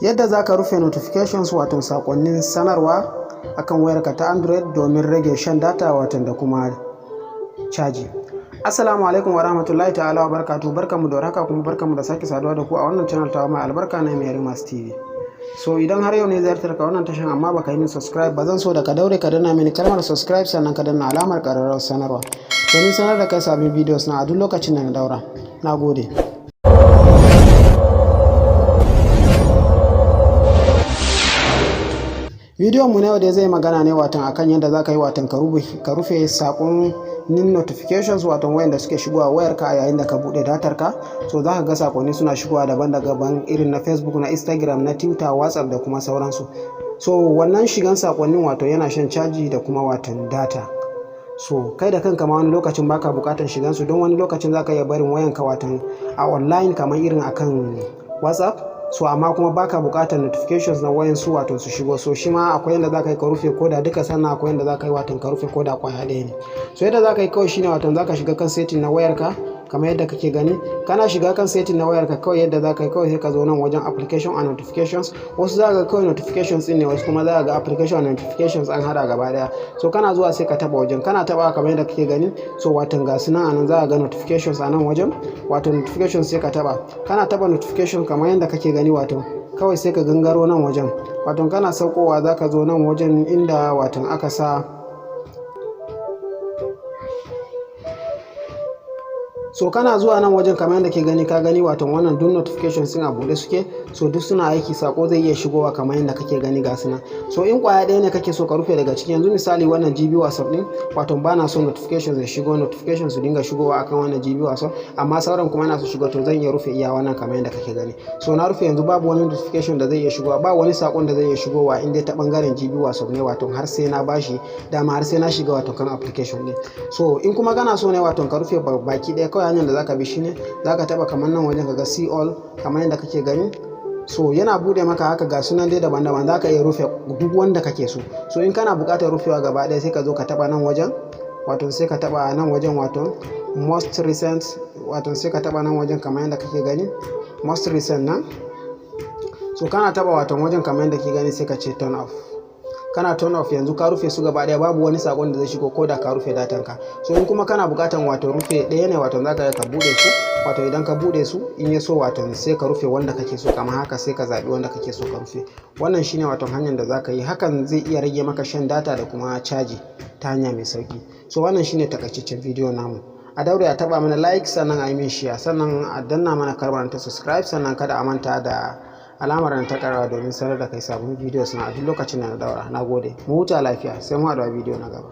Yadda za ka rufe notifications wato sakonnin sanarwa akan wayarka ta Android domin rage shan data wato da kuma caji. Assalamu alaikum wa rahmatullahi ta'ala wa barakatuh. Barkamu da warhaka kuma barkamu da sake saduwa da ku a wannan channel ta mai albarka na Mai Rimas TV. So idan har yau ne ziyartar ka wannan tashan amma baka yi min subscribe ba, zan so da ka daure ka danna mini kalmar subscribe sannan ka danna alamar ƙararrawar sanarwa domin sanar da kai sabbin videos na a duk lokacin da na daura. Nagode. Bidiyon mu na yau dai zai magana ne watan akan yadda za ka yi watan ka rufe sakonnin notifications watan wayanda suke shigowa wayarka a yayin da ka bude datar ka. So za ka ga sakonni suna shigowa daban-daban irin na Facebook, na Instagram, na Twitter, WhatsApp da kuma sauransu. So wannan shigan sakonnin wato yana shan caji da kuma watan data. So kai da kanka ma wani lokacin baka bukatan shigan su, don wani lokacin za ka iya barin wayanka watan a online kamar irin akan WhatsApp. So amma kuma baka bukatar notifications na wayan su wato su shigo. So shi ma akwai yanda zaka yi ka rufe koda duka, sannan akwai yanda zaka yi wato ka rufe koda kwaya ɗaya ne. So yadda zaka yi kawai shine wato zaka shiga kan setting na wayarka kamar yadda kake gani. Kana shiga kan setting na wayarka kawai yadda zaka yi kawai sai ka zo nan wajen application and notifications. Wasu zaka ga kawai notifications din ne, wasu kuma zaka ga application and notifications an hada gaba daya. So kana zuwa sai ka taba wajen, kana taba kamar yadda kake gani. So wato ga su nan anan zaka ga notifications a nan wajen, wato notifications sai ka taba. Kana taba notification kamar yadda kake gani wato kawai sai ka gangaro nan wajen. Wato kana saukowa zaka zo nan wajen inda wato aka sa. So kana zuwa nan wajen kamar yadda ke gani, ka gani wato wannan duk notifications sun a bude suke. So duk suna aiki, sako zai iya shigowa kamar yadda kake gani ga su nan. So in kwaya ɗaya ne kake so ka rufe daga ciki, yanzu misali wannan GB WhatsApp din wato bana so notifications ya shigo, notifications su dinga shigowa akan wannan GB WhatsApp, amma sauran kuma na su shigo, to zan iya rufe iya wannan kamar yadda kake gani. So na rufe yanzu, babu wani notification da zai iya shigowa, ba wani sakon da zai iya shigowa in dai ta bangaren GB WhatsApp ne wato har sai na bashi dama, har sai na shiga wato kan application din. So in kuma kana so ne wato ka rufe baki ɗaya, kawai hanyar da zaka bi shine zaka taba kamar nan wajen kaga see all kamar yadda kake gani. So yana bude maka haka ga sunan dai daban-daban, zaka iya rufe duk wanda kake so. So in kana buƙatar rufewa gaba ɗaya sai ka zo ka taba nan wajen, wato sai ka taba nan wajen wato most recent, wato sai ka taba nan wajen kamar yadda kake gani most recent nan. So kana taba wato wajen kamar yadda kake gani sai ka ce turn off. Kana turn off, yanzu ka rufe su gaba daya, babu wani sakon da zai shigo ko da ka rufe datan ka. So in kuma kana bukatan wato rufe ɗaya ne wato zaka ka bude su, wato idan ka bude su in ya so wato sai ka rufe wanda kake so kamar haka, sai ka zabi wanda kake so ka rufe. Wannan shine wato hanyar da zaka yi, hakan zai iya rage maka shan data da kuma caji ta hanya mai sauki. So wannan shine takaitaccen bidiyo namu. A daure a taba mana like, sannan a yi min share, sannan a danna mana kalmar ta subscribe, sannan kada a manta da alamar ta karawa domin sanar da kai sabon videos na a duk lokacin da na daura. Nagode, mu huta lafiya, sai mu haɗu a bidiyo na gaba.